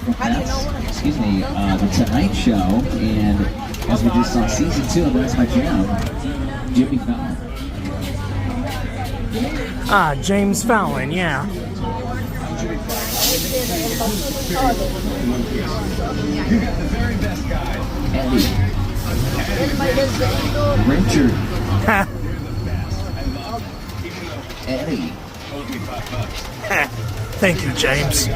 The Tonight Show, and as we just saw season 2 of That's My Jam, Jimmy Fallon. James Fallon, yeah. Eddie. Richard. Eddie. Thank you, James.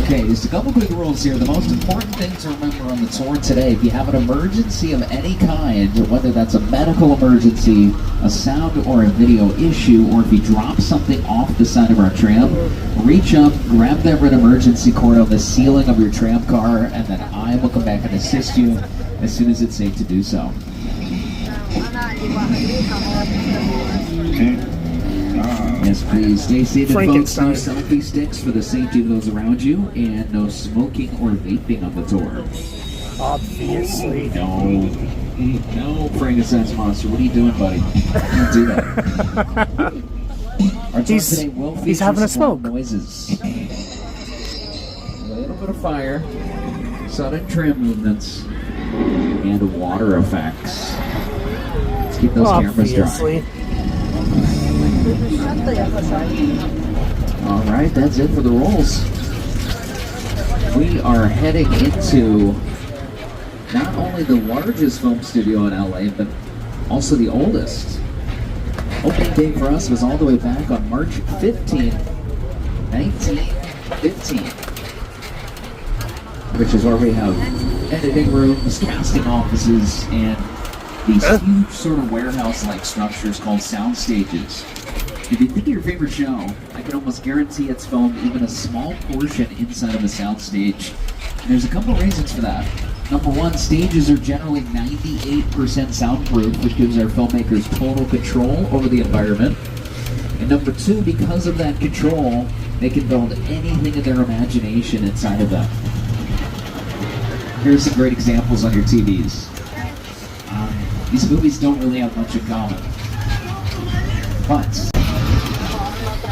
Okay, just a couple quick rules here. The most important thing to remember on the tour today, if you have an emergency of any kind, whether that's a medical emergency, a sound or a video issue, or if you drop something off the side of our tram, reach up, grab that red emergency cord on the ceiling of your tram car, and then I will come back and assist you as soon as it's safe to do so. Yes, please stay seated, folks. No selfie sticks for the safety of those around you, and no smoking or vaping on the tour. Obviously. No, Frankenstein's monster. What are you doing, buddy? Don't do that. Our tour today will feature having a smoke. Noises. A little bit of fire, sudden tram movements, and water effects. Let's keep those cameras dry. Alright, that's it for the rolls. We are heading into not only the largest film studio in LA, but also the oldest. Opening day for us was all the way back on March 15, 1915. Which is where we have editing rooms, casting offices, and these huge sort of warehouse-like structures called sound stages. If you think of your favorite show, I can almost guarantee it's filmed even a small portion inside of a soundstage. And there's a couple of reasons for that. Number one, stages are generally 98% soundproof, which gives our filmmakers total control over the environment. And number two, because of that control, they can build anything in their imagination inside of them. Here's some great examples on your TVs. These movies don't really have much in common. But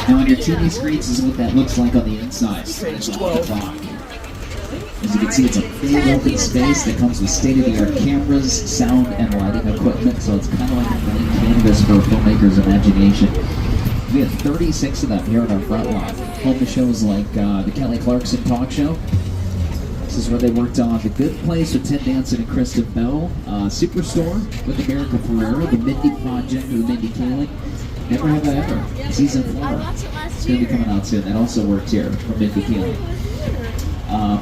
now on your TV screens is what that looks like on the inside. Stage 12. As you can see, it's a full open space that comes with state-of-the-art cameras, sound, and lighting equipment, so it's kind of like a blank canvas for a filmmaker's imagination. We have 36 of them here on our front lot. Home to shows like the Kelly Clarkson Talk Show. This is where they worked on The Good Place with Ted Danson and Kristen Bell, Superstore with America Ferrera, The Mindy Project with Mindy Kaling, Never Have I Ever, Season 4. It's going to be coming out soon. That also worked here for Mindy Kaling.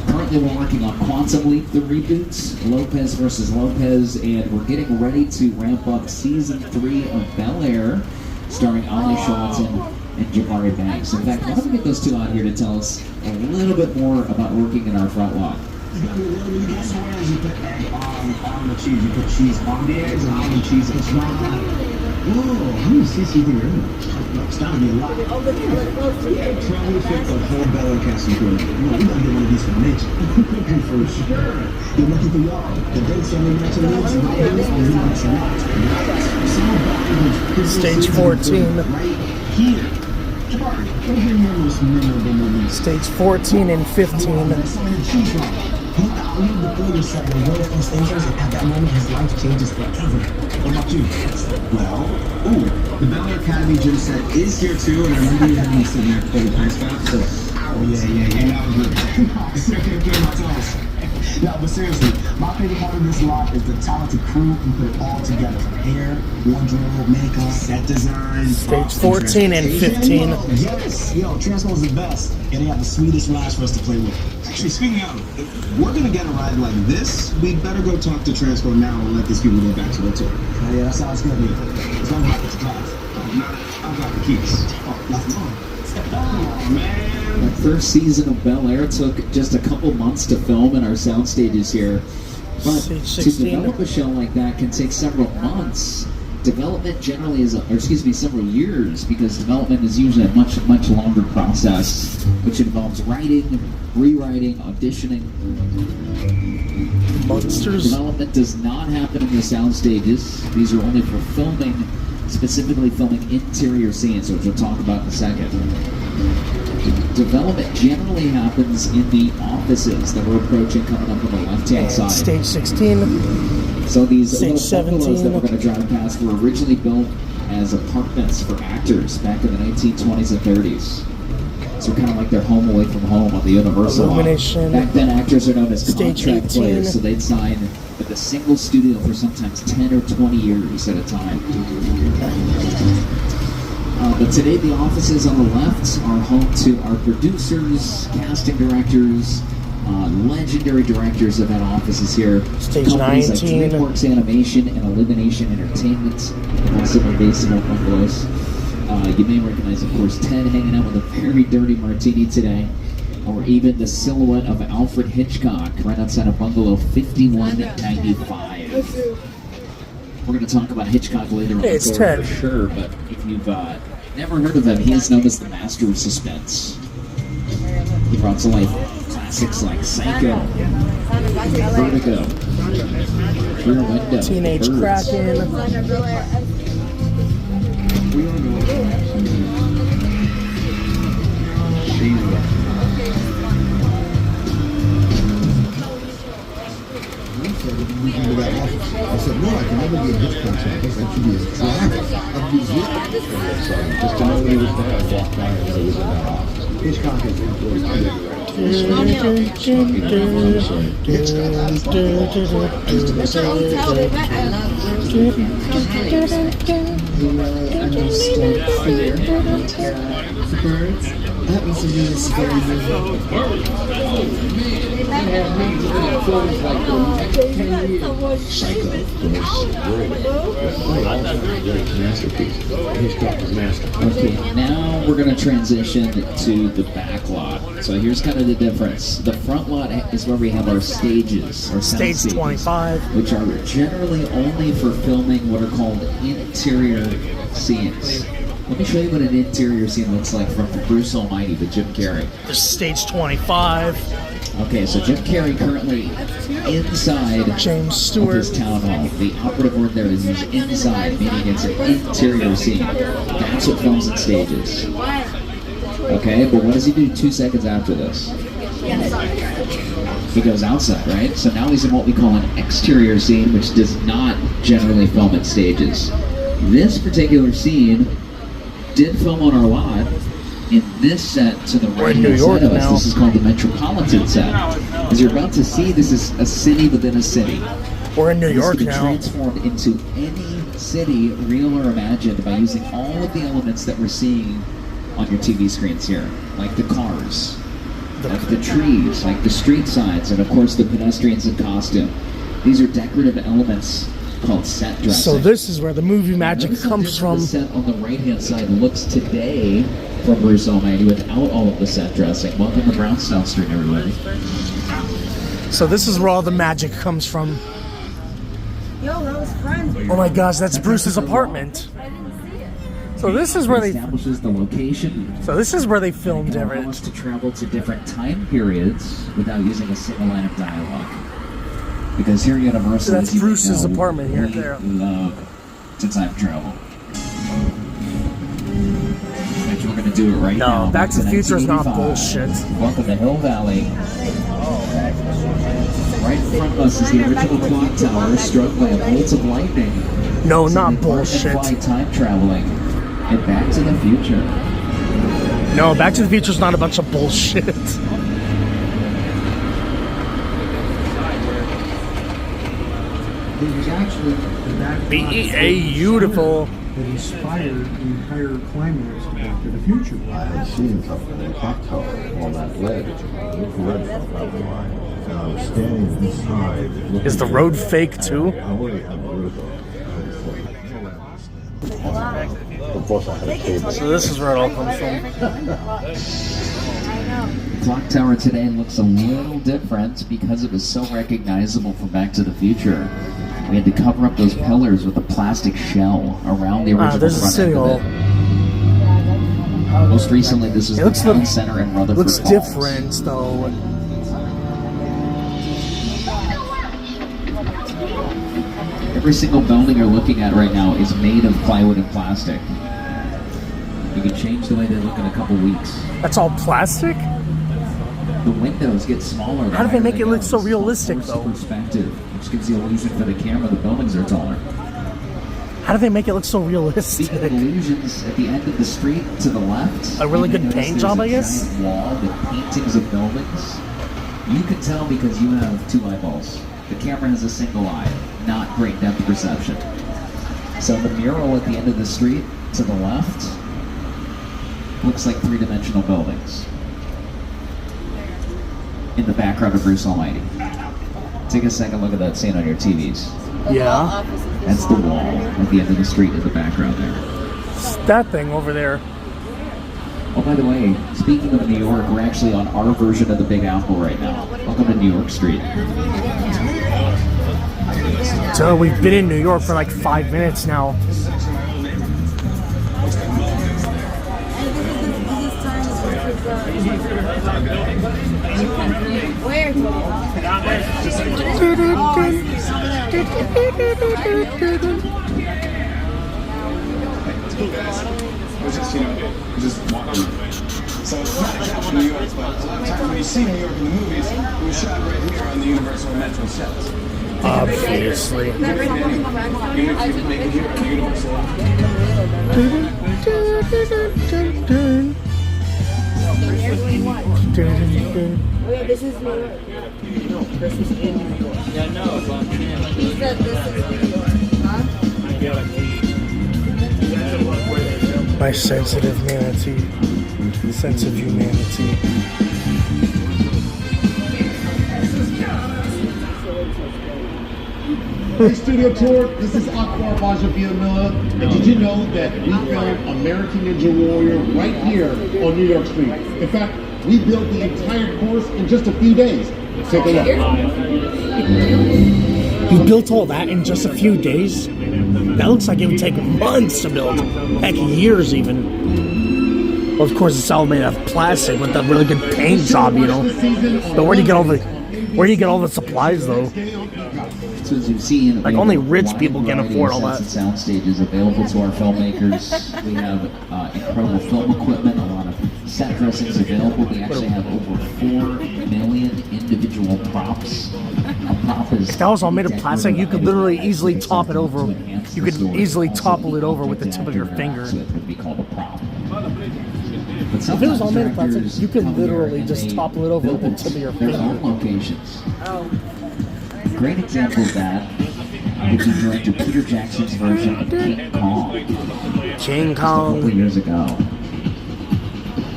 Currently we're working on Quantum Leap, the reboots, Lopez versus Lopez, and we're getting ready to ramp up Season 3 of Bel Air, starring Ali Shelton and Jabari Banks. In fact, why don't we get those two on here to tell us a little bit more about working in our front lot. You put egg on the cheese. You put cheese on the eggs and on the cheese and small. Whoa, how many CCD are in there? It's gotta be a lot. Yeah, probably fit the whole Bel Air cast and crew. We gotta get one of these for Mitch. For sure. You're lucky for y'all. The dates only match the lips and all this. Stage 14. Right here. Stage 14 and 15. He valued the food yourself and one of those things, and at that moment his life changes forever. What about you? Well, the Bel Air Academy gym set is here too, and I remember you having me sitting there for the ice bath, so yeah, that was good. No, but seriously, my favorite part of this lot is the talented crew who put it all together. Hair, wardrobe, makeup, set design. Stage 14 and 15. Yes, Transpo is the best, and they have the sweetest rides for us to play with. Actually, speaking of, if we're gonna get a ride like this, we'd better go talk to Transpo now and let these people go back to their tour. Yeah, that sounds good. It's not hard to drive. I've got the keys. Oh, man. The first season of Bel Air took just a couple months to film in our sound stages here. But to develop a show like that can take several months. Development generally is, several years, because development is usually a much longer process, which involves writing, rewriting, auditioning. Monsters. Development does not happen in the sound stages. These are only for filming, specifically filming interior scenes, which we'll talk about in a second. development generally happens in the offices that we're approaching, coming up on the left-hand And side. stage 16. So these Stage little bungalows 17. that we're going to drive past were originally built as apartments for actors back in the 1920s and 30s. So kind of like their home away from home on the Universal line. Illumination. Back then, actors are known as Stage contract 18. players, so they'd sign with a single studio for sometimes 10 or 20 years at a time. But today, the offices on the left are home to our producers, casting directors, legendary directors of that offices here. Stage Companies 19. like DreamWorks Animation and Illumination Entertainment, also based in bungalows. You may recognize, of course, Ted hanging out with a very dirty martini today, or even the silhouette of Alfred Hitchcock right outside of bungalow 5195. We're going to talk about Hitchcock later on Hey, it's for Ted. sure, but if you've never heard of him, he is known as the master of suspense. He brought to life classics like Psycho, Vertigo, Rear Window, Teenage Birds. Kraken. Into that office. I said, no, I can never be a Hitchcock's office. That should be a drive of museum. Just to know that he was there, I walked by and he was in that office. Hitchcock is employed by the Understood fear and terror. The birds. That was a news very moving. Psycho, of course. Great masterpiece. Hitchcock is master. Okay, now we're going to transition to the back lot. So here's kind of the difference. The front lot is where we have our stages, our sound Stage stages, 25. which are generally only for filming what are called interior scenes. Let me show you what an interior scene looks like from Bruce Almighty with Jim Carrey. This is stage 25. Okay, so Jim Carrey currently inside James of Stewart. his town hall. The operative word there is he's inside, meaning it's an interior scene. That's what films in stages. Okay, but what does he do 2 seconds after this? He goes outside, right? So now he's in what we call an exterior scene, which does not generally film at stages. This particular scene did film on our lot in this set to the We're in New right-hand York side of us. now. This is called the Metropolitan set. As you're about to see, this is a city within a city. We're in New This York can be now. transformed into any city, real or imagined, by using all of the elements that we're seeing on your TV screens here, like the cars, like the trees, like the street signs, and of course the pedestrians in costume. These are decorative elements called set dressing. So this is where the movie magic Notice how comes different from. The set on the right-hand side looks today from Bruce Almighty without all of the set dressing. Welcome to Brownstone Street, everybody. So this is where all the magic comes from. Yo, those friends. Oh my gosh, that's Bruce's apartment. So this is where they. Establishes the location. So this is where they filmed It can allow everything. us to travel to different time periods without using a single line of dialogue. Because here at Universal, So that's as you may Bruce's know, apartment here, we there. love to time travel. And we're going to do it right now. No, Back to the Future is not 1985. bullshit. Welcome to Hill Valley. Right in front of us is the original clock tower, struck by a bolt of lightning. No, So not they park and bullshit. fly time traveling and Back to the Future. No, Back to the Future is not a bunch of bullshit. It was actually that Beautiful. that inspired the entire climax of Back to the Future. I had seen something in the clock tower on that ledge, infrared from that line, and I was standing inside. Is the road fake too? I already had the road Of course, I had a cable. So this is where it all comes from. The clock tower today looks a little different because it was so recognizable from Back to the Future. We had to cover up those pillars with a plastic shell around the original there's a front city end hall. of it. Most recently, this is It the looks town look- center in Rutherford Looks Falls. different though. Every single building you're looking at right now is made of plywood and plastic. You can change the way they look in a couple weeks. That's all plastic? The windows get smaller. How do they make it look so realistic, though? Perspective, which gives the illusion for the camera the buildings are taller. How do they make it look so realistic? Speaking of illusions, at the end of the street to the left, A really good paint job, I guess? Giant wall with paintings of buildings. You can tell because you have 2 eyeballs. The camera has a single eye, not great depth perception. So the mural at the end of the street to the left looks like 3-dimensional buildings in the background of Bruce Almighty. Take a second look at that scene on your TVs. Yeah. That's the wall at the end of the street in the background there. That thing over there. Oh, by the way, speaking of New York, we're actually on our version of the Big Apple right now. Welcome to New York Street. So we've been in New York for like 5 minutes now. Where? Just walk on. So it's not exactly New York, but a lot of times when you see New York in the movies, it was shot right here on the Universal Metro sets. Obviously. You make it here on the Universal. Okay, this is New York. This is in New York. Yeah, no, but he said this is New York, huh? My sensitive manatee. Sense of humanity. Hey, Studio Tour, this is Akbar Bajavia Miller, and did you know that we filmed American Ninja Warrior right here on New York Street? In fact, we built the entire course in just a few days. Take a look. You built all that in just a few days? That looks like it would take months to build. Heck, years even. Well, of course, it's all made of plastic with a really good paint job, you know. But where do you get all the supplies, though? So as you've seen, like only rich people can afford all that. Sound stages available to our filmmakers. We have incredible film equipment, a lot of set dressings available. We actually have over 4 million individual props. A prop is if that was all made of plastic, you could literally easily top it over. You could easily topple it over with the tip of your finger. So it would be called a prop. If it was all made of plastic, you could literally just topple it over with the tip of your their finger. own locations. Great example of that would be director Peter Jackson's version of King Kong. King Just a couple Kong. years ago.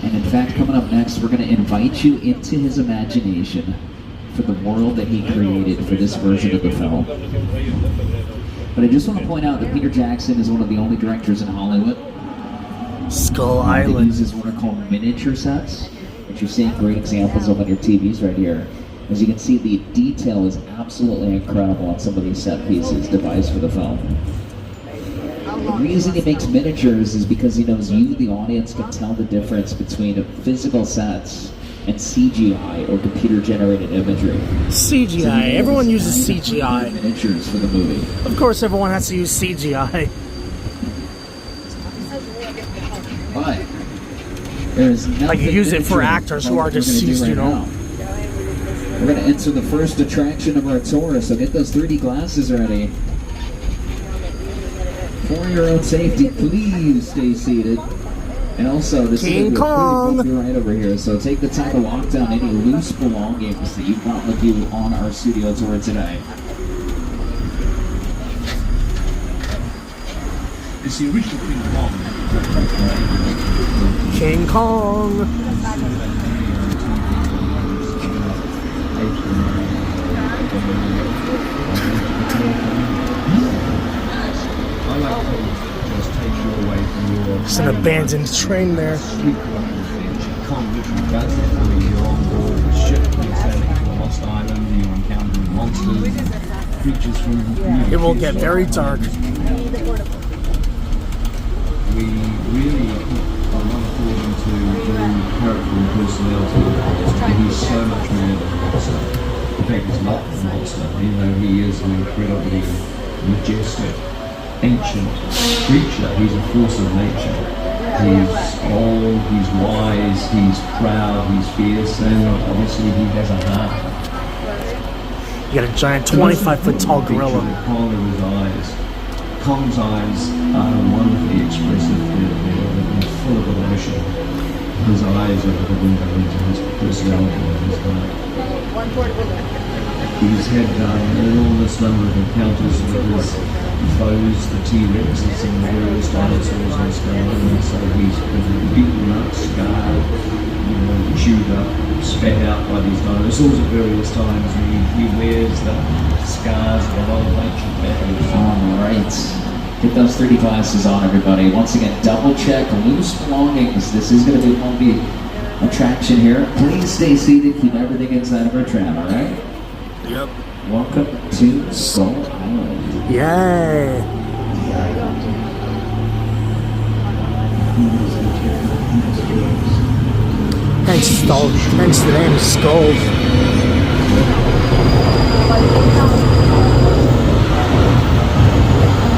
And in fact, coming up next, we're going to invite you into his imagination for the world that he created for this version of the film. But I just want to point out that Peter Jackson is one of the only directors in Hollywood Skull that Island. uses what are called miniature sets, which you're seeing great examples of on your TVs right here. As you can see, the detail is absolutely incredible on some of these set pieces devised for the film. The reason he makes miniatures is because he knows you, the audience, can tell the difference between physical sets and CGI or computer-generated imagery. CGI. Everyone uses CGI. Miniatures for the movie. Of course, everyone has to use CGI. But there's Like you use it for actors who are deceased, you know. We're going to enter the first attraction of our tour, so get those 3D glasses ready. For your own safety, please stay seated. And also, this King is Kong. pretty right over here, so take the time to lock down any loose belongings that you brought with you on our studio tour today. It's the original King King Kong. Kong. I like to just take you away from your It's an abandoned train there. sleep experience. You can't literally go there. I mean, you're on board the ship, you're sailing to a lost island, you're encountering monsters, creatures from It will get very dark. We really put a lot of thought into Joe's character and personality. He's so much more than a monster. In fact, he's not a monster. You know, he is an incredibly majestic, ancient creature. He's a force of nature. He's old, he's wise, he's proud, he's fierce, and obviously he has a heart. You got a giant 25-foot tall gorilla. The corner of his eyes. Kong's eyes are wonderfully expressive. They're full of emotion. His eyes are the window into his personality and his heart. He's had an enormous number of encounters with his foes, the T-Rexes and the various dinosaurs on scale, and so he's been beaten up, scarred, chewed up, spat out by these dinosaurs at various times, and he wears the scars of a whole bunch of battles. All right. Get those 3D glasses on, everybody. Once again, double check loose belongings. This is going to be a bumpy attraction here. Please stay seated. Keep everything inside of our tram, all right? Yep. Welcome to Skull Island. Yay! Hence the name Skulls.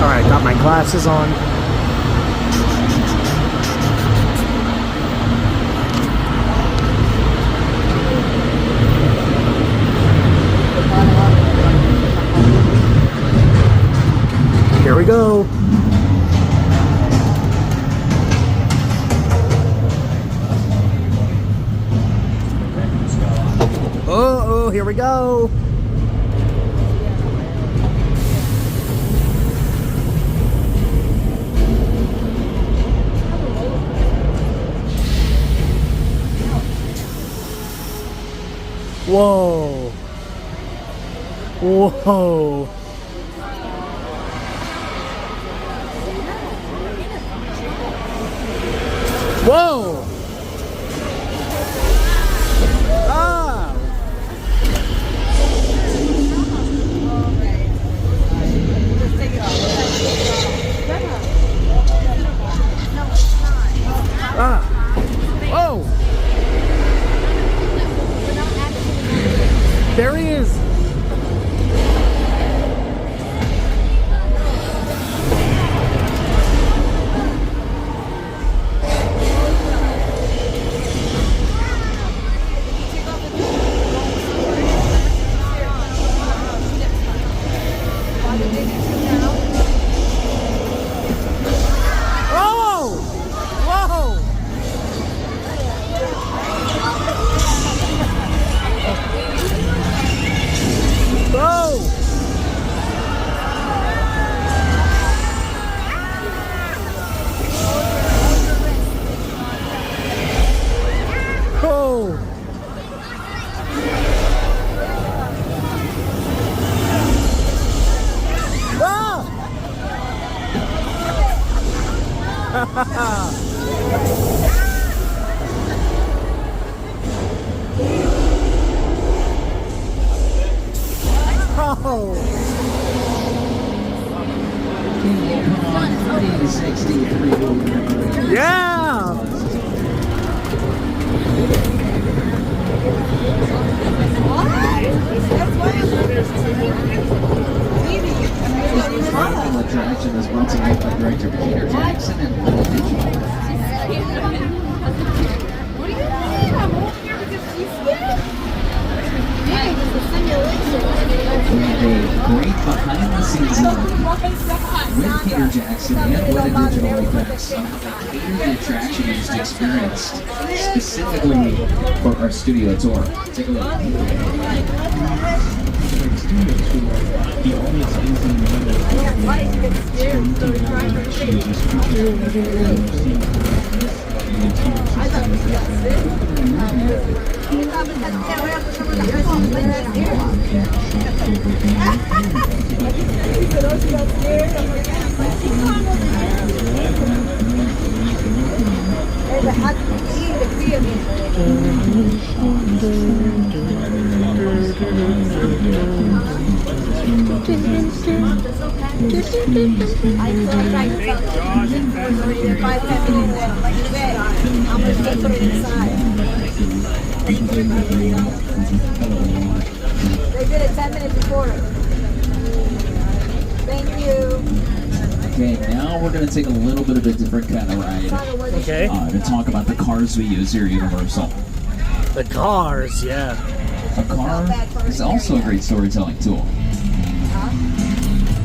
Alright, got my glasses on. Here we go. Oh, here we go. Whoa. Whoa. Whoa. Ah. Ah. Oh. There he is. Oh! Whoa! Oh! Oh! Oh! 363. Yeah! Final attraction is brought to you by director Peter Jackson and Little Digital. We have a great behind-the-scenes look with Peter Jackson and Little Digital effects on how they catered the attraction used experienced specifically for our studio tour. Take a look. The audience is in the They did it 10 minutes before. Thank you. Okay, now we're going to take a little bit of a different kind of ride Okay. to talk about the cars we use here at Universal. The cars, yeah. A car is also a great storytelling tool.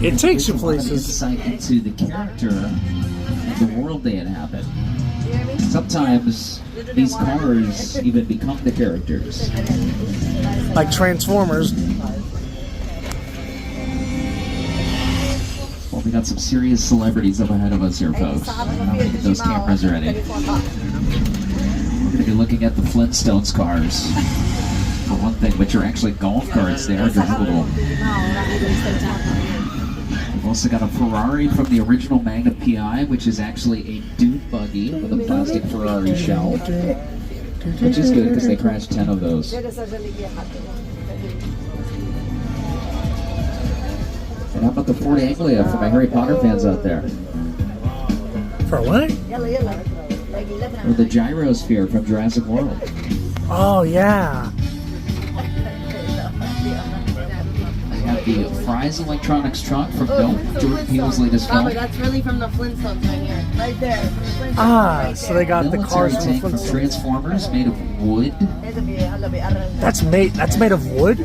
It takes you Gives a lot of places. insight into the character and the world they inhabit. Sometimes these cars even become the characters. Like Transformers. Well, we got some serious celebrities up ahead of us here, folks. I'm gonna get those cameras ready. We're gonna be looking at the Flintstones cars. For one thing, which are actually golf carts. They are drivable. We've also got a Ferrari from the original Magna PI, which is actually a dune buggy with a plastic Ferrari shell. Which is good because they crashed 10 of those. And how about the Ford Anglia for my Harry Potter fans out there? For what? Or the gyrosphere from Jurassic World. Oh, yeah. I have the Fry's Electronics truck from Jordan Peele's latest film. That's really from the Flintstones right here. Right there. From the Flintstones Ah, right so they got the Military cars from the tank from Flintstones. Transformers made of wood. That's made of wood?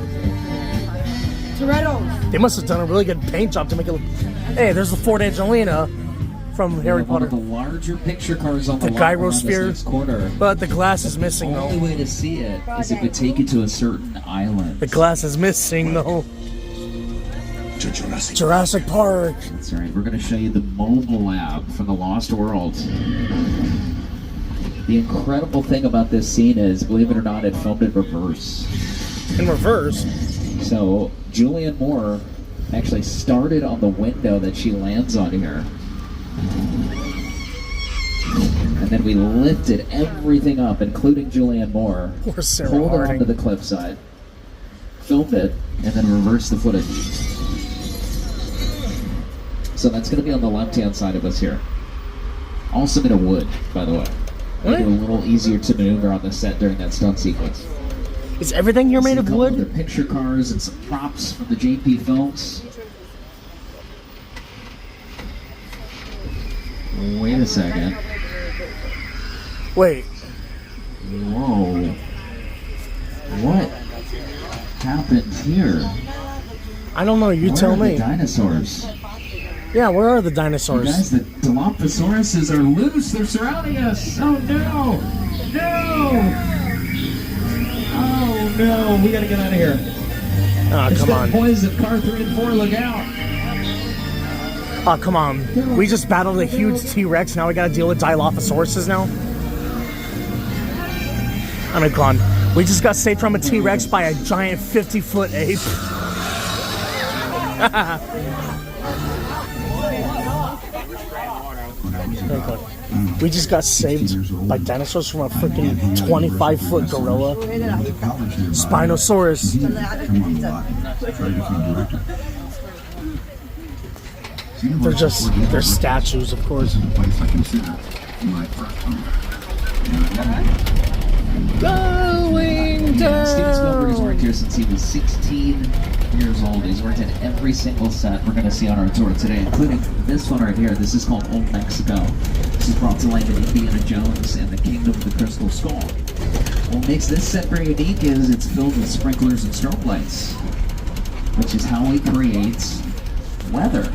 Toretto's. They must have done a really good paint job to make it look. Hey, there's the Ford Angelina from Harry One of Potter. the larger picture cars on the The lot around this gyrosphere. next corner. But the glass is The missing only though. way to see it is if we take it to a certain island. The glass is missing though. Jurassic Park. That's right. We're going to show you the mobile lab from the Lost World. The incredible thing about this scene is, believe it or not, it filmed in reverse. In reverse. So Julianne Moore actually started on the window that she lands on here. And then we lifted everything up, including Julianne Moore, Poor Sarah pulled her Harding. onto the cliffside, filmed it, and then reversed the footage. So that's going to be on the left-hand side of us here. Also made of wood, by the way. Make it a little easier to maneuver on the set during that stunt sequence. Is everything here made of Other wood? picture cars and some props from the JP films. Wait a second. Wait. Whoa. What happened here? I don't know. You Where tell are the me. dinosaurs? Yeah, where are the You dinosaurs? guys, the Dilophosaurus are loose. They're surrounding us. Oh no! No! Oh no! We gotta get out of here. Ah, It's come been on. poison. Car 3 and 4, look out! Oh, come on. We just battled a huge T-Rex. Now we gotta deal with Dilophosaurus now? I mean, come on. We just got saved from a T-Rex by a giant 50-foot ape. We just got saved by dinosaurs from a freaking 25-foot gorilla. Spinosaurus. They're statues, of course. Going Steven Spielberg has down. worked here since he was 16 years old. He's worked in every single set we're going to see on our tour today, including this one right here. This is called Old Mexico. This is brought to life in Indiana Jones and the Kingdom of the Crystal Skull. What makes this set very unique is it's filled with sprinklers and strobe lights, which is how he creates weather.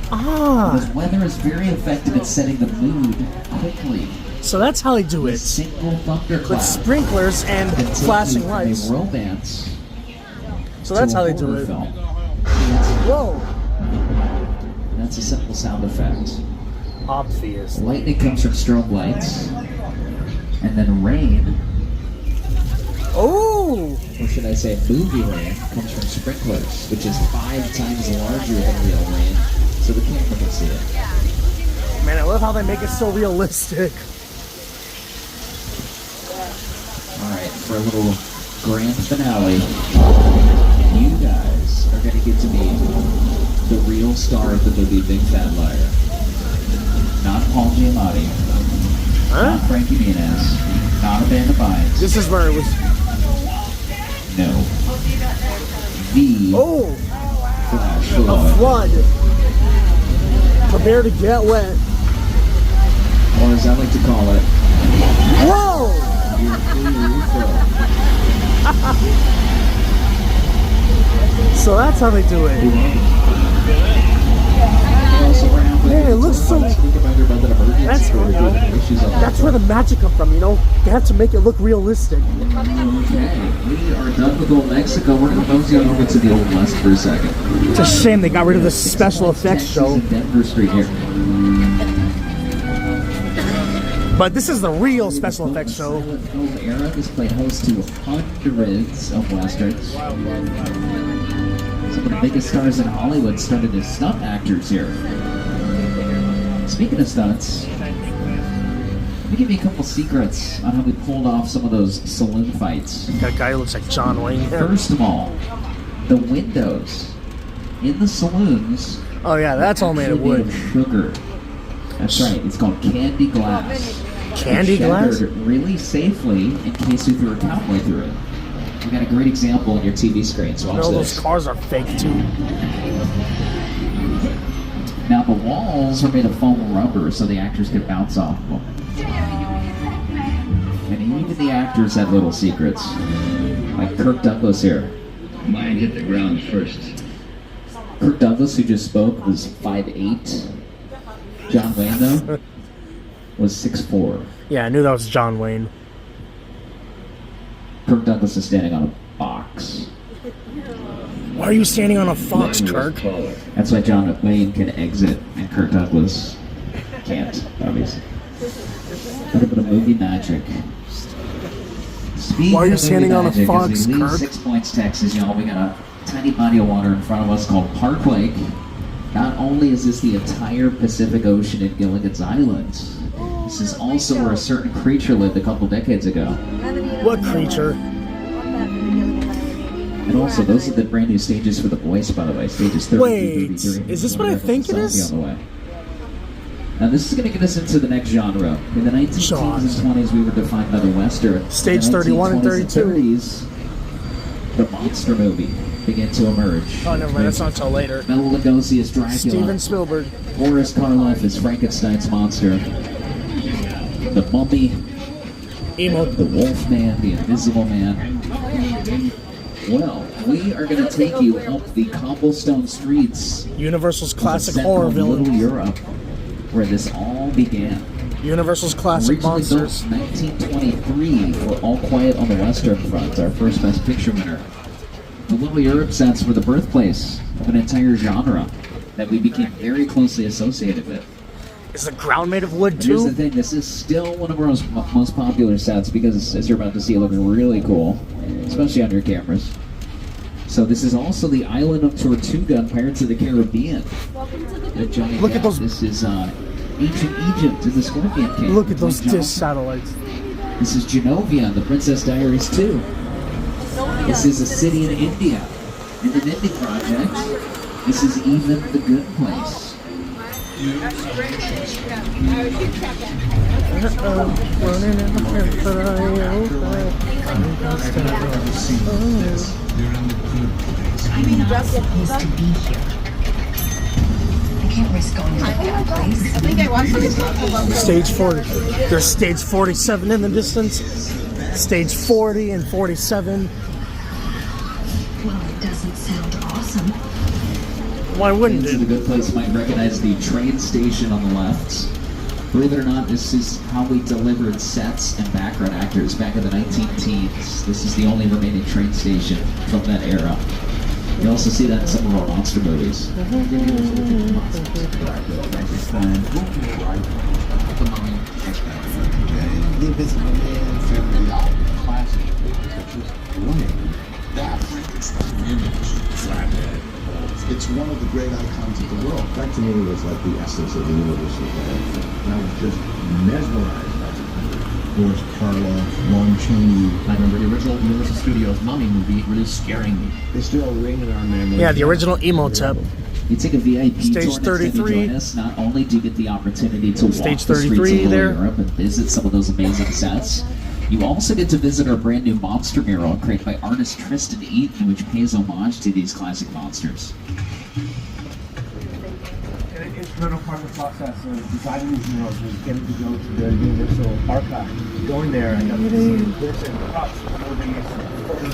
Because weather is very effective at setting the mood quickly. So that's how they do With it. single thunderclap. With sprinklers and flashing From lights. A romance. So that's to how a they do horror it. film. Whoa. That's a simple sound effect. Obvious. Lightning comes from strobe lights, and then rain, Oh! or should I say movie rain, comes from sprinklers, which is 5 times larger than real rain, so the camera can see it. Man, I love how they make it so realistic. Alright, for a little grand finale, you guys are going to get to meet the real star of the movie Big Fat Liar. Not Paul Giamatti, not Frankie Muniz, not Amanda Bynes. This is where it was. No. The Oh! Flash A Flood. flood. Prepare to get wet. Or as I like to call it, Whoa! you're free refill. So that's how they do it. Man, it looks so- That's where the magic comes from, you know? They have to make it look realistic. Okay, we are done with old Mexico. We're going to mosey on over to the Old West for a second. It's a shame they got rid of the special effects show. Denver Street here. But this is the real special effects show. The film era has played host to hundreds of westerns. Some of the biggest stars in Hollywood started as stunt actors here. Speaking of stunts, let me give you a couple secrets on how we pulled off some of those saloon fights. Got a guy who looks like John Wayne here. First of all, the windows in the saloons. Oh yeah, that's all made of wood. Sugar. That's right. It's called candy glass. Candy glass? Really safely in case you threw a cowboy through it. We got a great example on your TV screen. So watch No, this. those cars are fake too. Now the walls are made of foam rubber, so the actors could bounce off them. And even the actors had little secrets, like Kirk Douglas here. Mine hit the ground first. Kirk Douglas, who just spoke, was 5'8". John Wayne, though, was 6'4". Yeah, I knew that was John Wayne. Kirk Douglas is standing on a box. Why are you standing on a fox, Kirk? That's why John Wayne can exit and Kirk Douglas can't, obviously. A little bit of movie magic. Speaking Why are you of movie standing on a magic, fox, as we leave Kirk? 6 Points, Texas, y'all, we got a tiny body of water in front of us called Park Lake. Not only is this the entire Pacific Ocean in Gilligan's Island, this is also where a certain creature lived a couple decades ago. What creature? And also, those are the brand new stages for The Voice, by the way. Stages 30 Wait, through 33. is this what I think it is? On the way. Now, this is going to get us into the next genre. In the 1910s and 20s, we were defined by the Western. Stage In the 31 and 1920s 32. 30s, the monster movie began to emerge. Oh, never mind. That's not until later. Bela Lugosi as Dracula. Steven Spielberg. Boris Karloff as Frankenstein's monster. The Mummy. Emo. The Wolfman, the Invisible Man. Well, we are going to take you up the cobblestone streets. Universal's of a classic set horror called Little villain. Europe, where this all began. Universal's classic Originally monsters. built 1923 for All Quiet on the Western Front, our first Best Picture winner. The Little Europe sets were the birthplace of an entire genre that we became very closely associated with. Is the ground made of wood And here's the too? thing, this is still one of our most popular sets because, as you're about to see, it looks really cool, especially on your cameras. So this is also the island of Tortuga in Pirates of the Caribbean. Look at those- This is ancient Egypt in the Scorpion King. Look at those Mike dish Johnson. satellites. This is Genovia, the Princess Diaries 2. This is a city in India, in the Nindi Project. This is even the Good Place. Supposed to be here. I can't risk going to that place. I think I watched it. Stage 40. There's stage 47 in the distance. Stage 40 and 47. Well, it doesn't sound awesome. Why wouldn't This is a it? good place. You might recognize the train station on the left. Believe it or not, this is how we delivered sets and background actors back in the 19-teens. This is the only remaining train station from that era. You also see that in some of our monster movies. The Invisible Man. Classic. That Frankenstein image, flathead. It's one of the great icons of the world. That to me was like the essence of the Universal fan. And I was just mesmerized by it. Boris Karloff, Lon Chaney. I remember the original Universal Studios Mummy movie really scaring me. They still ring in our memory. Yeah, the original Emotep. You take a VIP Stage tour next time you 33. join us, not only do you get the opportunity to walk Stage the streets of 33 Little there. Europe and visit some of those amazing sets, you also get to visit our brand new monster mural created by artist Tristan Eaton, which pays homage to these classic monsters. Instrumental part of process of designing these murals was getting to go to the Universal Archive. Going there, I got to see this and props.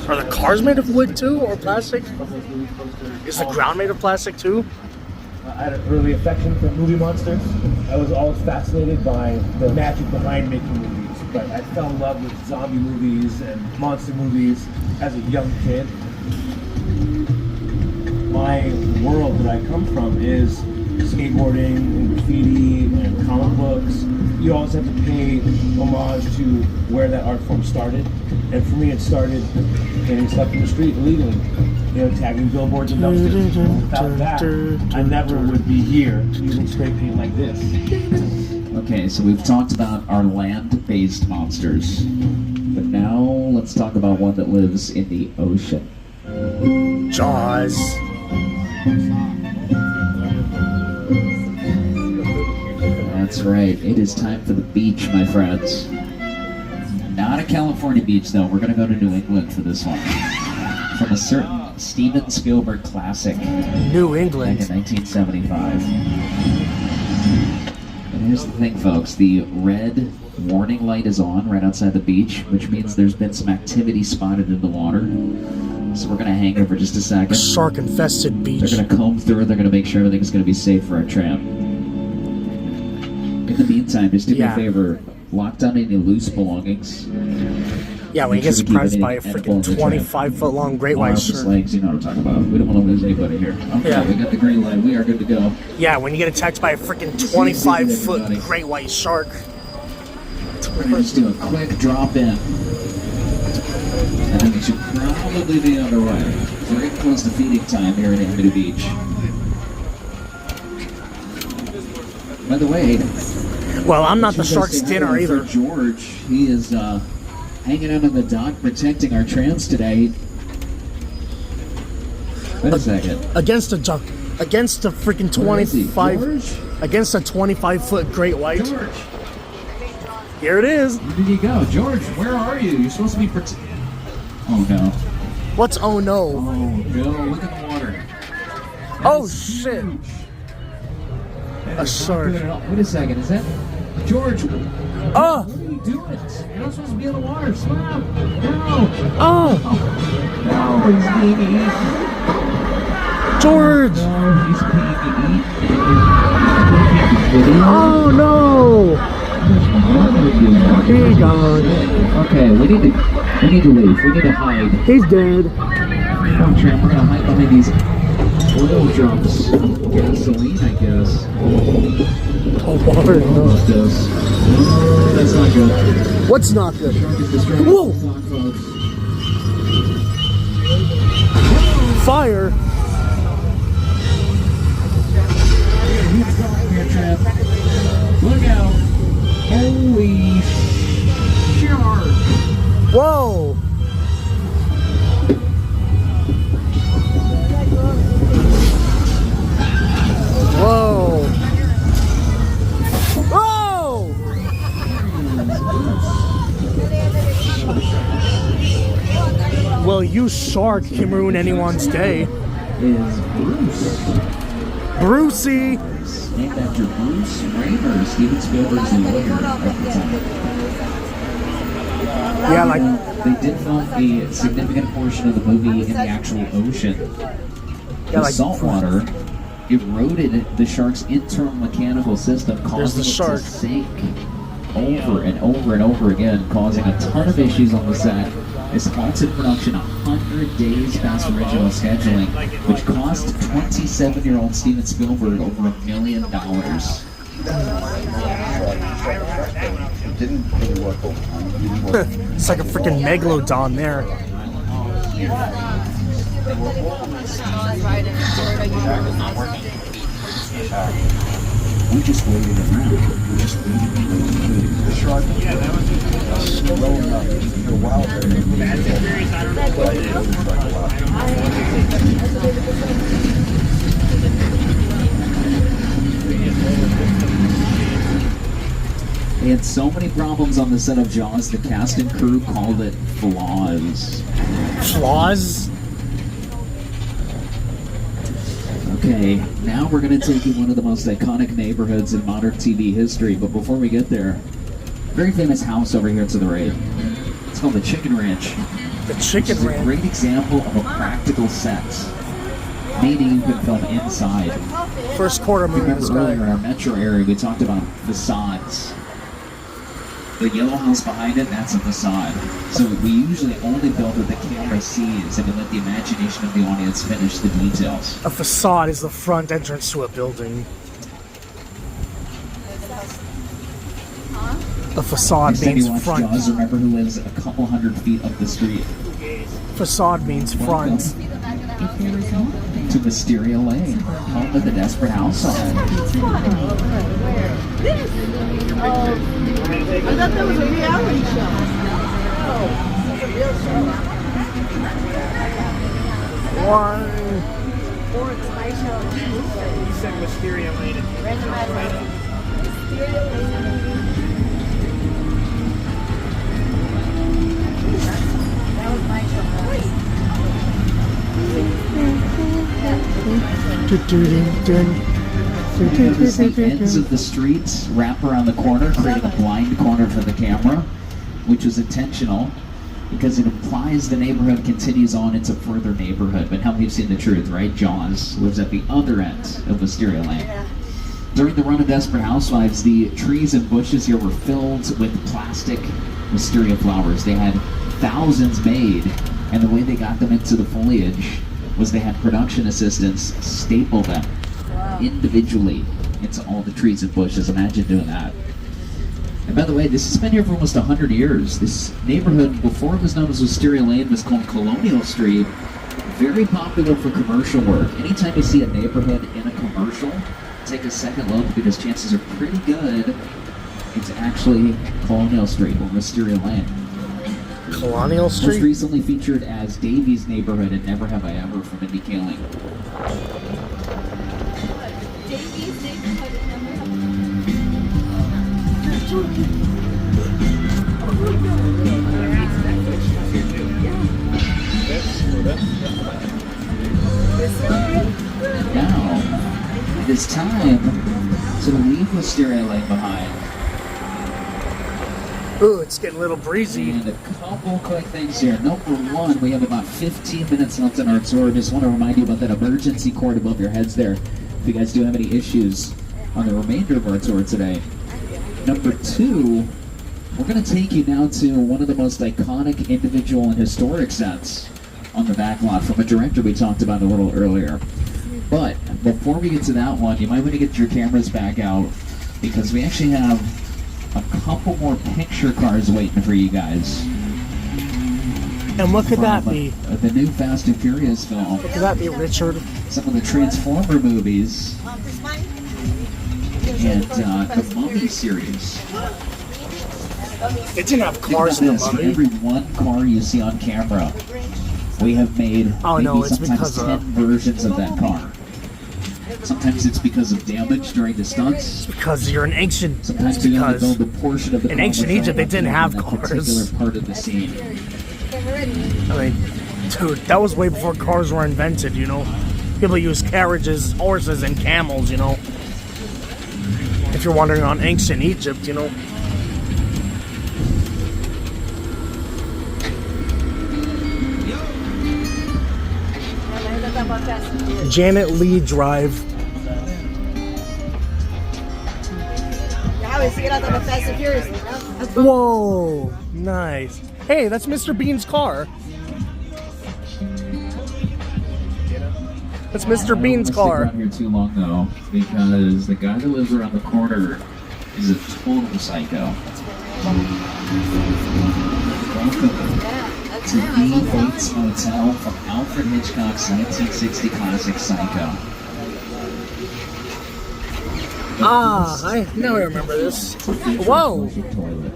Are the cars made of wood too, or plastic? Is the ground made of plastic too? I had an early affection for movie monsters. I was always fascinated by the magic behind making movies, but I fell in love with zombie movies and monster movies as a young kid. My world that I come from is skateboarding and graffiti and comic books. You always have to pay homage to where that art form started. And for me, it started getting stuff in the street illegally. You know, tagging billboards and dumpsters. Without that, I never would be here using spray paint like this. Okay, so we've talked about our land-based monsters. But now let's talk about one that lives in the ocean. Jaws. That's right. It is time for the beach, my friends. Not a California beach, though. We're going to go to New England for this one. From a certain Steven Spielberg classic. New England. Back in 1975. And here's the thing, folks. The red warning light is on right outside the beach, which means there's been some activity spotted in the water. So we're going to hang over just a second. Shark-infested beach. They're going to comb through it. They're going to make sure everything's going to be safe for our tramp. In the meantime, just do me a favor. Lock down any loose belongings. Yeah, when you get surprised by a freaking 25-foot-long great white shark. Legs, you know what I'm talking about. We don't want to lose anybody here. Okay, yeah. We got the green light. We are good to go. Yeah, when you get attacked by a freaking 25-foot great white shark. We're going to just do a quick drop in. I think it should probably be underway. We're getting close to feeding time here at Amity Beach. By the way, well, I'm not the shark's dinner either. George, he is hanging out on the dock protecting our trams today. Wait a second. Against a freaking 25, against a 25-foot great white. George. Here it is. Where did you go? George, where are you? You're supposed to be Oh no. What's oh no? Oh no, look at the water. Oh shit. A shark. Wait a second, is that George? Oh! What are you doing? You're not supposed to be in the water. Stop! No! Oh! No, he's being eaten. George! No, he's being eaten. Oh no! He gone. Okay, we need to leave. We need to hide. He's dead. Come on, Tramp. We're gonna hide behind these oil drums. Gasoline, I guess. Oh, water. No. That's not good. What's not good? Whoa! Fire! Here, Tramp. Look out! Holy shark! Whoa! Whoa! Whoa! Well, you shark can ruin anyone's day. Is Bruce. Brucey! Named after Bruce Raymer, Steven Spielberg's lawyer at the time. Yeah, like they did film a significant portion of the movie in the actual ocean. The saltwater eroded the shark's internal mechanical system, causing it to sink over and over and over again, causing a ton of issues on the set. This halted production 100 days past original scheduling, which cost 27-year-old Steven Spielberg over $1 million. It's like a freaking megalodon there. We just waited around. We just waited. The shark. Yeah, that was rolling up for a while there. Fast and Furious, I don't know what it is. They had so many problems on the set of Jaws, the cast and crew called it flaws. Flaws? Okay, now we're going to take you one of the most iconic neighborhoods in modern TV history, but before we get there, very famous house over here to the right. It's called the Chicken Ranch. The Chicken It's a Ranch. great example of a practical set, meaning you can film inside. First quarter movie in the Remember earlier in sky. our metro area, we talked about facades. The yellow house behind it, that's a facade. So we usually only build what the camera sees, and we let the imagination of the audience finish the details. A facade is the front entrance to a building. A facade Next time means you watch front. Jaws, remember who lives a couple 100 feet up the street. Facade means front. To Wisteria Lane, home of the Desperate Housewives. I thought that was a reality show. No, it's a real show. One. Or it's my show. You said Wisteria Lane. Wisteria Lane. That was my show. The ends of the streets wrap around the corner, creating a blind corner for the camera, which was intentional because it implies the neighborhood continues on into further neighborhood. But how we've seen the truth, right? Jaws lives at the other end of Wisteria Lane. During the run of Desperate Housewives, the trees and bushes here were filled with plastic wisteria flowers. They had thousands made, and the way they got them into the foliage was they had production assistants staple them individually into all the trees and bushes. Imagine doing that. And by the way, this has been here for almost 100 years. This neighborhood, before it was known as Wisteria Lane, was called Colonial Street. Very popular for commercial work. Anytime you see a neighborhood in a commercial, take a second look because chances are pretty good it's actually Colonial Street or Wisteria Lane. Colonial Most Street? recently featured as Davy's Neighborhood in Never Have I Ever from Mindy Kaling. Davy's Neighborhood in Never Now, it is time to leave Wisteria Lane behind. Ooh, it's getting a little breezy. And a couple quick things here. Number one, we have about 15 minutes left in our tour. Just want to remind you about that emergency cord above your heads there. If you guys do have any issues on the remainder of our tour today. Number two, we're going to take you now to one of the most iconic individual and historic sets on the back lot from a director we talked about a little earlier. But before we get to that one, you might want to get your cameras back out because we actually have a couple more picture cars waiting for you guys. And what could that From, be? The new Fast and Furious film. What could that be, Richard? Some of the Transformer movies. And the Mummy series. It didn't have cars in the Think about this, Mummy. every one car you see on camera, we have made Oh, maybe no, it's sometimes because 10 of- versions of that car. Sometimes it's because of damage during the stunts. Because you're an ancient. Sometimes It's we only because build a portion of the in car ancient we're Egypt they showing didn't in have that cars. particular part of the scene. I mean, dude, that was way before cars were invented, you know? People used carriages, horses, and camels, you know? If you're wandering on ancient Egypt, you know? Janet Lee Drive. Yeah, we see it on the Fast and Furious. Whoa, nice. Hey, that's Mr. Bean's car. That's Mr. Bean's I don't car. want to stick around here too long though, because the guy that lives around the corner is a total psycho. Welcome to the Bates Motel from Alfred Hitchcock's 1960 classic Psycho. Ah, now I remember this. Whoa. Toilet.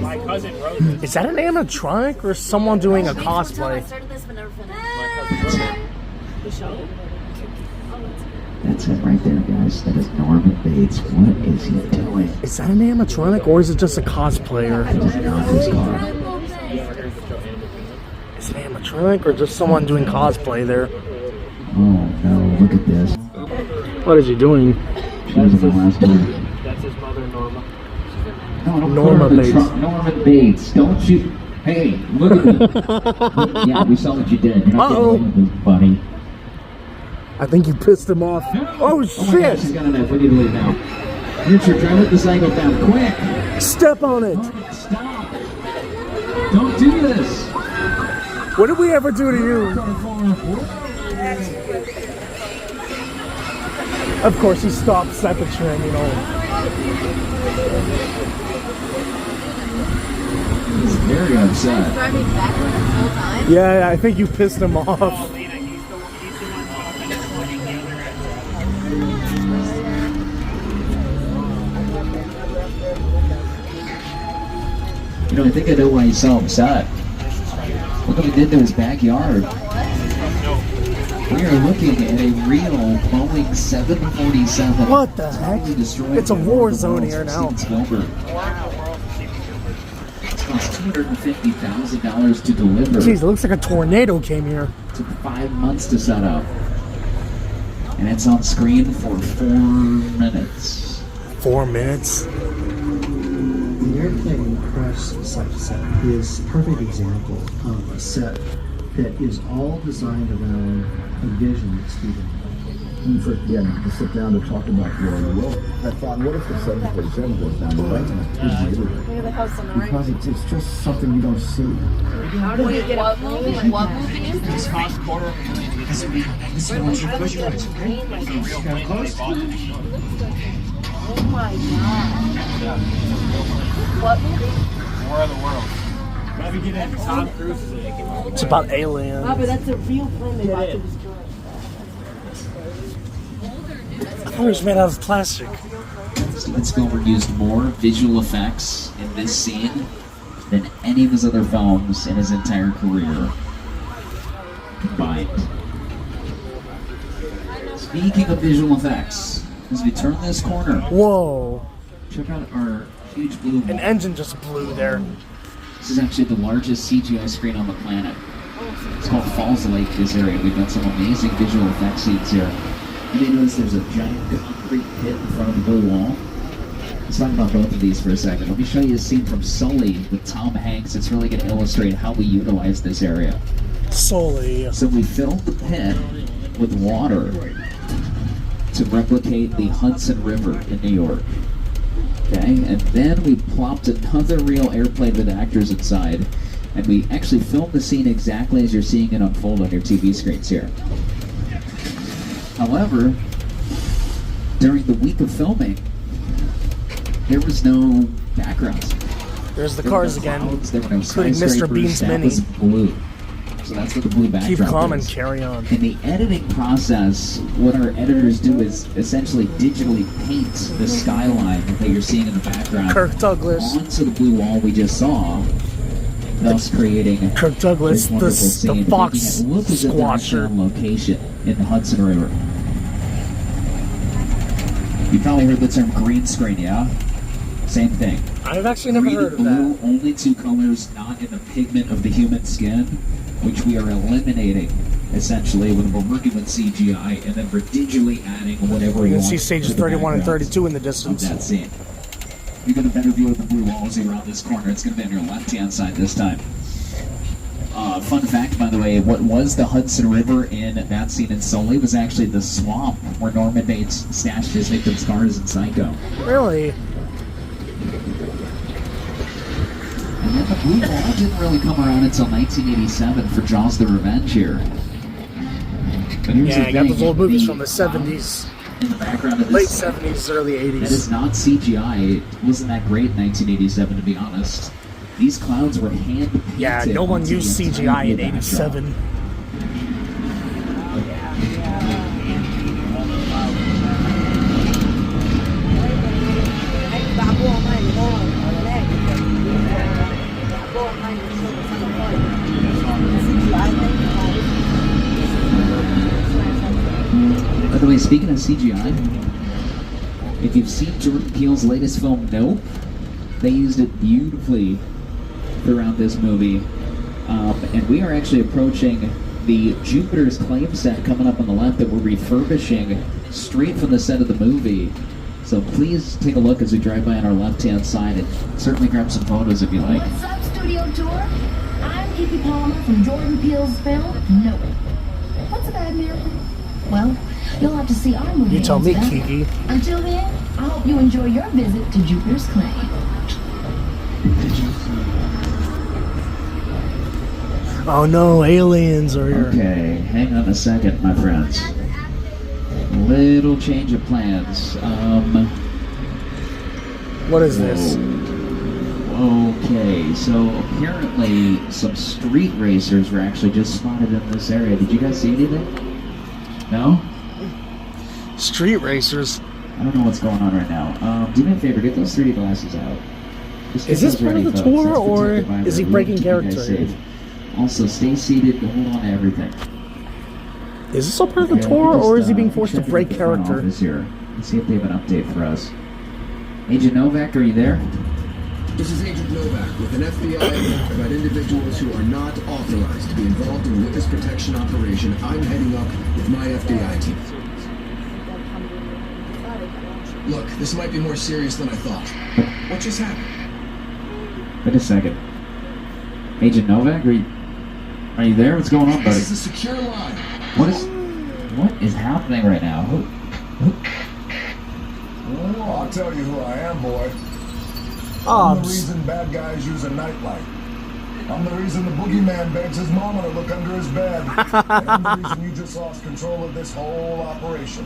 My cousin wrote it. Is that an animatronic or someone doing a cosplay? That's it right there, guys. That is Norman Bates. What is he doing? Is that an animatronic or is it just a cosplayer? That is not his car. Is It's an animatronic or just someone doing cosplay there? Oh no, look at this. What is he doing? She was in the last one. That's his mother, Norma. No, don't Norma put her in the Bates. trunk. Norman Bates. Don't you? Hey, look at me. Yeah, we saw what you did. You're not getting away with this, buddy. I think you pissed him off. Oh Oh my shit! gosh, she's got a knife. We need to leave now. Richard, try to let this angle down. Quick! Step on it! Stop! Don't do this! What did we ever do to you? Of course, he stops at the trim, you know. He's very upset. Driving backwards the whole time. Yeah, I think you pissed him off. You know, I think I know why he's so upset. Look what we did to his backyard. We are looking at a real Boeing 747. What the heck? It's a war zone here now. It's cost $250,000 to deliver. Jeez, it looks like a tornado came here. It took 5 months to set up. And it's on screen for 4 minutes. 4 minutes? The airplane crash set is a perfect example of a set that is all designed around a vision that Stephen had. And for, to sit down to talk about your world, I thought, what if the 747 goes down the right? Look at the house on the right. Because it's just something you don't see. How do we get what movie? What movie is this? This cost $250,000. This is what you close your eyes, okay? You gotta close. Oh my god. What movie? War of the Worlds. Maybe get into Tom Cruise. It's about aliens. Bobby, that's a real plane they about to destroy. I thought it was made out of plastic. Steven Spielberg used more visual effects in this scene than any of his other films in his entire career combined. Speaking of visual effects, as we turn this corner, Whoa. check out our huge blue wall. An engine just blew there. This is actually the largest CGI screen on the planet. It's called Falls Lake, this area. We've got some amazing visual effects scenes here. You may notice there's a giant concrete pit in front of the blue wall. Let's talk about both of these for a second. Let me show you a scene from Sully with Tom Hanks. It's really going to illustrate how we utilize this area. Sully. So we filled the pit with water to replicate the Hudson River in New York. Okay, and then we plopped another real airplane with actors inside, and we actually filmed the scene exactly as you're seeing it unfold on your TV screens here. However, during the week of filming, there was no backgrounds. There's the There were cars no again, clouds, there were no including Mr. skyscrapers, Bean's that Mini. was blue. So that's what the blue backdrop Keep calm and is. carry on. In the editing process, what our editors do is essentially digitally paint the skyline that you're seeing in the background Kirk Douglas. onto the blue wall we just saw, thus creating Kirk Douglas, this wonderful the scene, fox making it look as if they're actually squasher. on location in the Hudson River. You probably heard the term green screen, yeah? Same thing. I've actually never Green heard and of blue, that. only two colors not in the pigment of the human skin, which we are eliminating essentially when we're working with CGI, and then we're digitally adding whatever You you can want. see stages to the 31 and background 32 in the of distance. that scene. You get a better view of the blue walls here around this corner. It's going to be on your left-hand side this time. Fun fact, by the way, what was the Hudson River in that scene in Sully was actually the swamp where Norman Bates stashed his victim's cars in Psycho. Really? And then the blue wall didn't really come around until 1987 for Jaws the Revenge here. But here's Yeah, the I got thing, those old movies from the clouds 70s. In the background of Late this, 70s, early that is 80s. not CGI. It wasn't that great in 1987, to be honest. These clouds were hand painted. Yeah, no one onto used the CGI in entire backdrop. 87. By the way, speaking of CGI, if you've seen Jordan Peele's latest film, Nope, they used it beautifully throughout this movie. And we are actually approaching the Jupiter's Claim set coming up on the left that we're refurbishing straight from the set of the movie. So please take a look as we drive by on our left-hand side and certainly grab some photos if you like. What's up, Studio Tour? I'm Kiki Palmer from Jordan Peele's film, Nope. What's a bad miracle? Well, you'll have to see our movie. You tell me, instead. Kiki. Until then, I hope you enjoy your visit to Jupiter's Claim. Oh no, aliens are here. Okay, hang on a second, my friends. Little change of plans. What is this? Okay, so apparently some street racers were actually just spotted in this area. Did you guys see anything? No? Street racers? I don't know what's going on right now. Do me a favor, get those 3D glasses out. Just Is get this those part of ready, the folks. tour, That's or protected by is he the breaking room to keep you character? guys safe. Also, stay seated, hold on to everything. Is this all part of the Okay, tour, let me or just, is he being let me forced to check break the front character? office here. Let's see if they have an update for us. Agent Novak, are you there? This is Agent Novak with an FBI alert about individuals who are not authorized to be involved in witness protection operation I'm heading up with my FBI team. Look, this might be more serious than I thought. What just happened? Wait a second. Agent Novak, are you there? What's going on, buddy? This is a secure line. What is happening right now? Oh, I'll tell you who I am, boy. I'm the reason bad guys use a nightlight. I'm the reason the boogeyman begs his mama to look under his bed. And I'm the reason you just lost control of this whole operation.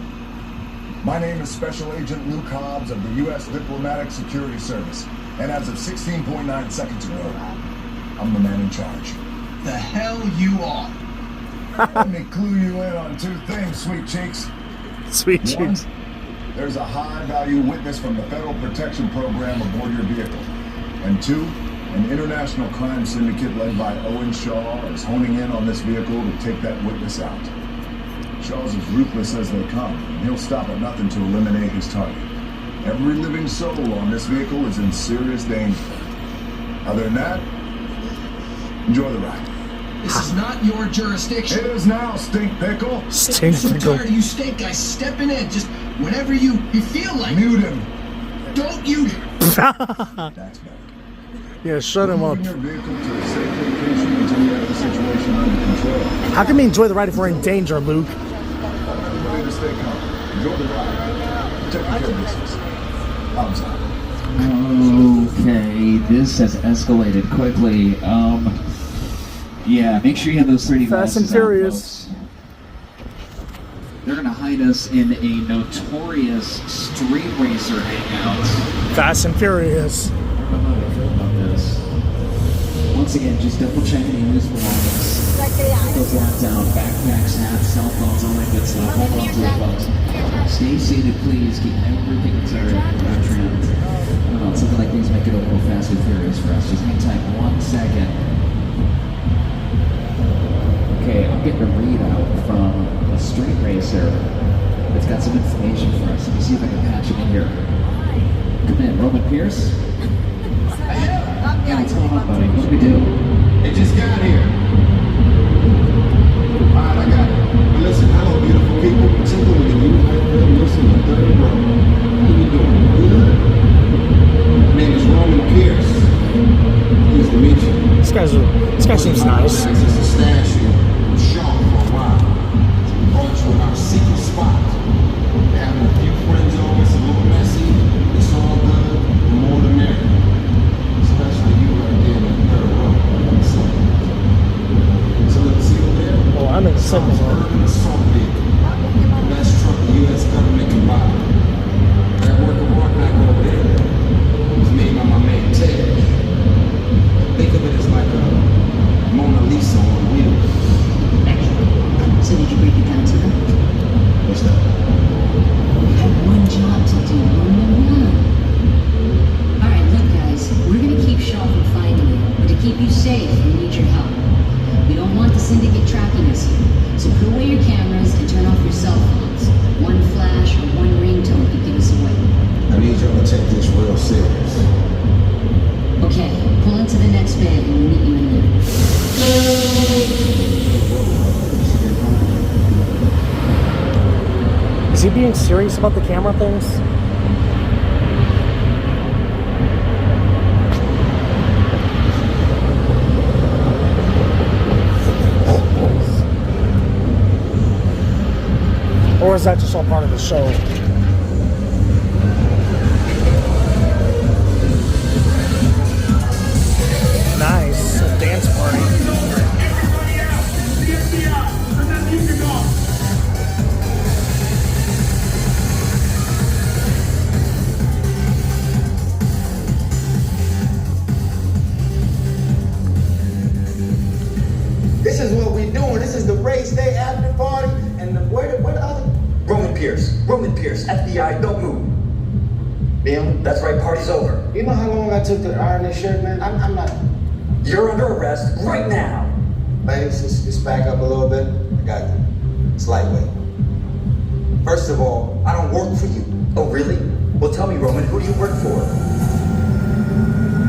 My name is Special Agent Luke Hobbs of the U.S. Diplomatic Security Service. And as of 16.9 seconds ago, I'm the man in charge. The hell you are. Let me clue you in on two things, sweet cheeks. Sweet One, cheeks. there's a high-value witness from the Federal Protection Program aboard your vehicle. And two, an international crime syndicate led by Owen Shaw is honing in on this vehicle to take that witness out. Shaw's as ruthless as they come, and he'll stop at nothing to eliminate his target. Every living soul on this vehicle is in serious danger. Other than that, enjoy the ride. This is not your jurisdiction. It is now, Stink Pickle. Stink I'm Pickle. tired of you stink guys stepping in just whenever you feel like. Mute him. Don't mute him. That's better. Yeah, shut him up. Moving your vehicle to a safe location until you have the situation under control. How can we enjoy the ride if we're in danger, Luke? Everybody to stay calm. Enjoy the ride. Take care of business. Thumbs up. Okay, this has escalated quickly. Yeah, make sure you have those 3D Fast and glasses Furious. out, folks. They're gonna hide us in a notorious street racer hangout. Fast and Furious. I don't know how to feel about this. Once again, just double check any loose belongings. Put those locked down. Backpacks, hats, cell phones, all that good stuff. Hold on to it, folks. Stay seated, please. Keep everything inside our trimmed. I don't know, something like these make it a little fast and furious for us. Just hang tight 1 second. Okay, I'm getting a readout from a street racer that's got some information for us. Let me see if I can patch him in here. Come in, Roman Pierce. Yeah, what's going on, buddy? What do we do? It just got here. Alright, I got it. But listen, hello, beautiful people. Particularly you right there, listen to third row. How you doing? Good? My name is Roman Pierce. Pleased to meet you. This guy seems nice. This is a statue of Sean for a while. We brought you in our secret spot. We're having a few friends over. It's a little messy. It's all good. The more the merrier. Especially you right there in the third row. So let's see over there. Oh, I'm in the second row. Urban assault vehicle. The best truck the U.S. government can buy. That work of art back over there was made by my man Ted. Think of it as like a Mona Lisa on wheels. So did you break it down to them? What's that? You have one job to do, one. Alright, look guys, we're gonna keep Shaw from finding you, but to keep you safe, we need your help. We don't want the syndicate tracking us here, so put away your cameras and turn off your cell phones. One flash or one ringtone could give us away. I need y'all to take this real serious. Okay, pull into the next bed and we'll meet you in there. he being serious about the camera things? Or is that just all part of the show? Nice. A dance party. This is what we doing. This is the race day after party. And where the other? Roman Pierce, FBI, don't move. Them? That's right, party's over. You know how long I took to iron this shirt, man? I'm not. You're under arrest right now. Ladies, just back up a little bit. I got you. It's lightweight. First of all, I don't work for you. Oh, really? Well, tell me, Roman, who do you work for?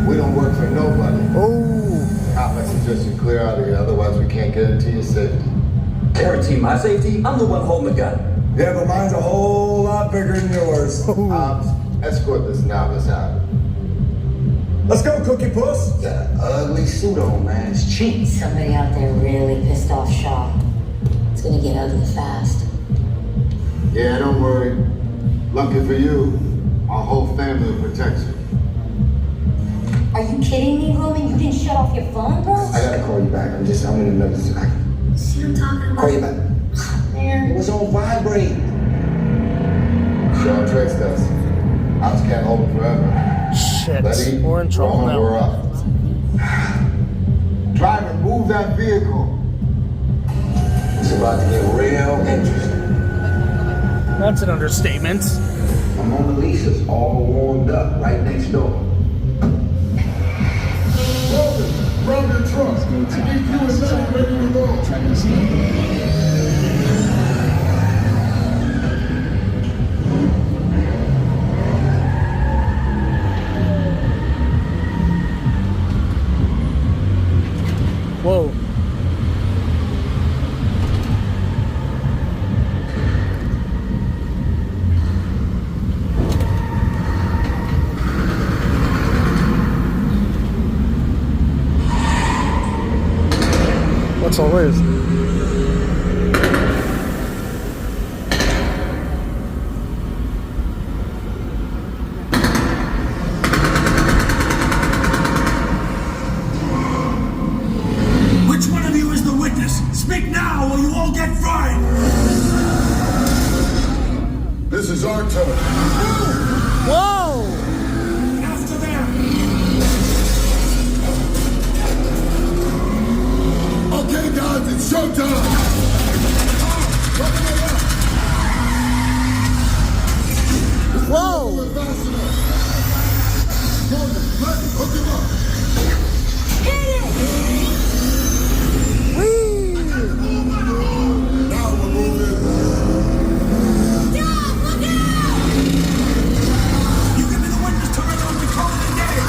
We don't work for nobody. Oh. I suggest you clear out of here, otherwise we can't guarantee your safety. Guarantee my safety? I'm the one holding the gun. Yeah, but mine's a whole lot bigger than yours. Escort this novice out. Let's go, Cookie Puss. Got an ugly suit on, man. It's cheap. Somebody out there really pissed off Shaw. It's gonna get ugly fast. Yeah, don't worry. Lucky for you, our whole family protects you. Are you kidding me, Roman? You didn't shut off your phone, bro? I gotta call you back. I'm in the middle. See what I'm talking about? Call you back. Man. It was on vibrate. Shaw tricks us. I just can't hold it forever. Shit. Ready? We're in trouble Roman, now. we're up. Driver, move that vehicle. It's about to get real interesting. That's an understatement. My Mona Lisa's all warmed up right next door. Grab your truck. I need you and Lenny ready to go. Whoa. What's all this? Which one of you is the witness? Speak now or you all get fried! This is our turn. Whoa! After them! Okay, guys, it's showtime. Whoa! Hook him up. Whee! Now we're moving. You can be the witness to regular control of the game!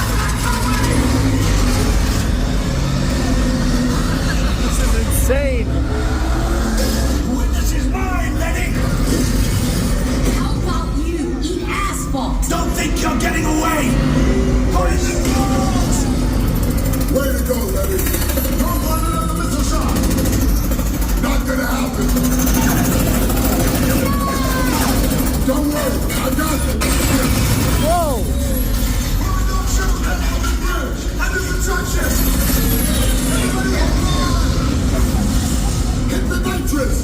This is insane. The witness is mine, Lenny! How about you eat asphalt? Don't think you're getting away! Put in the rules! Way to go, Lenny. Don't run another missile shot. Not gonna happen. Don't worry, I got it. Whoa! We're not shooting at the bridge! Under the trenches! Everybody Hit the nitrous.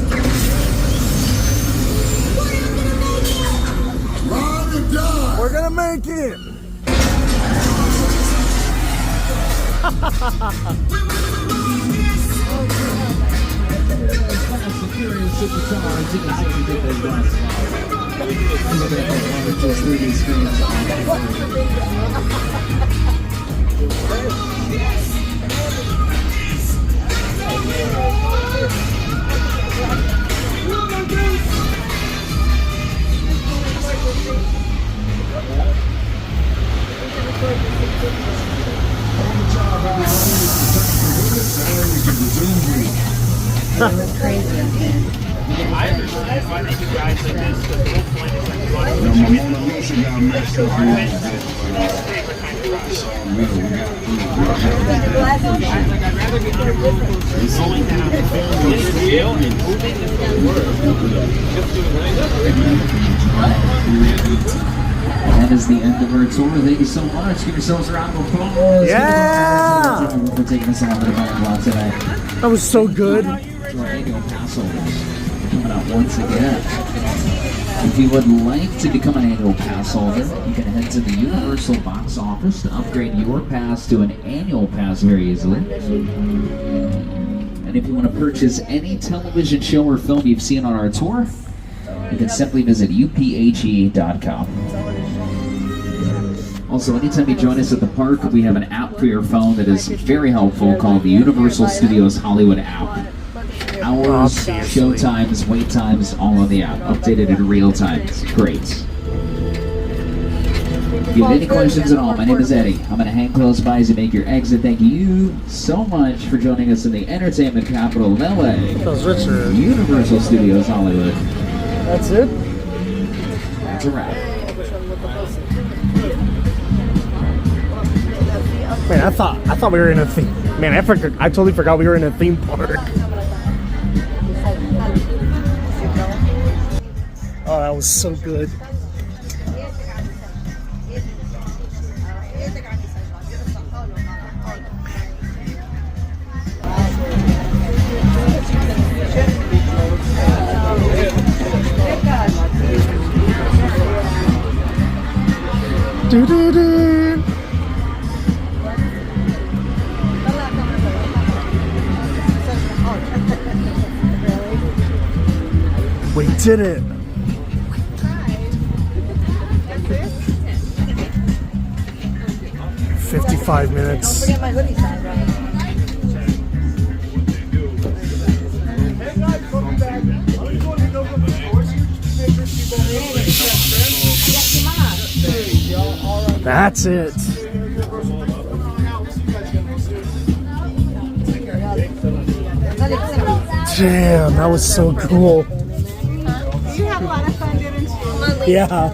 Ride or die. We're gonna make it! Fast and Furious Supercharged. You can see the big guns. I'm looking at one of those 3D screens. It was crazy. I understand why you guys like this. shit got messed up a little bit, but it's all good. We got through That is the end of our tour. Thank you so much. Give yourselves a round of applause. Yeah! For taking us on the block today. That was so good. To our annual pass holders coming out once again. If you would like to become an annual pass holder, you can head to the Universal box office to upgrade your pass to an annual pass very easily. And if you want to purchase any television show or film you've seen on our tour, you can simply visit uphe.com. Also, anytime you join us at the park, we have an app for your phone that is very helpful called the Universal Studios Hollywood app. Hours, show times, wait times, all on the app, updated in real time. It's great. If you have any questions at all, my name is Eddie. I'm going to hang close by as you make your exit. Thank you so much for joining us in the entertainment capital of LA. Universal Studios Hollywood. That's it? That's a wrap. Man, I thought we were in a theme. Man, I totally forgot we were in a theme park. Oh, that was so good. Do-do-do. We did it. $55 minutes. Don't forget my hoodie size, right? That's it. Damn, that was so cool. You have a lot of fun, didn't you? Yeah.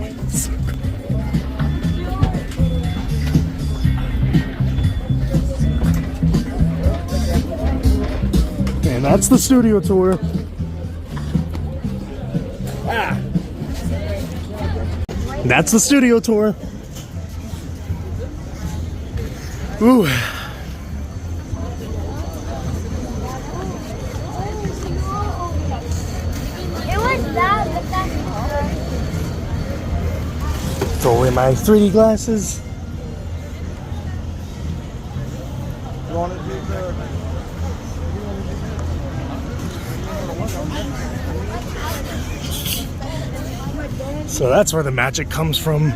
And that's the studio tour. That's the studio tour. Ooh. Throw away my 3D glasses. So that's where the magic comes from.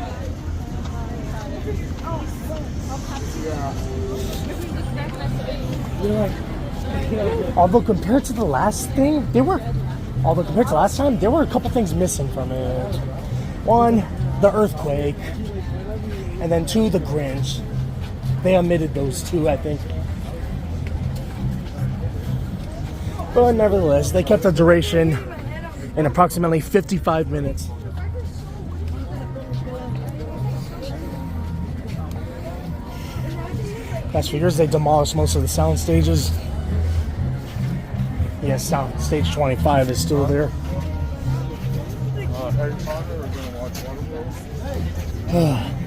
Although compared to the last thing, compared to last time, there were a couple things missing from it. One, the earthquake, and then two, the Grinch. They omitted those two, I think. But nevertheless, they kept the duration in approximately 55 minutes. Fast Furious, they demolished most of the sound stages. Yes, stage 25 is still there. Harry Potter, we're going to watch Waterworld.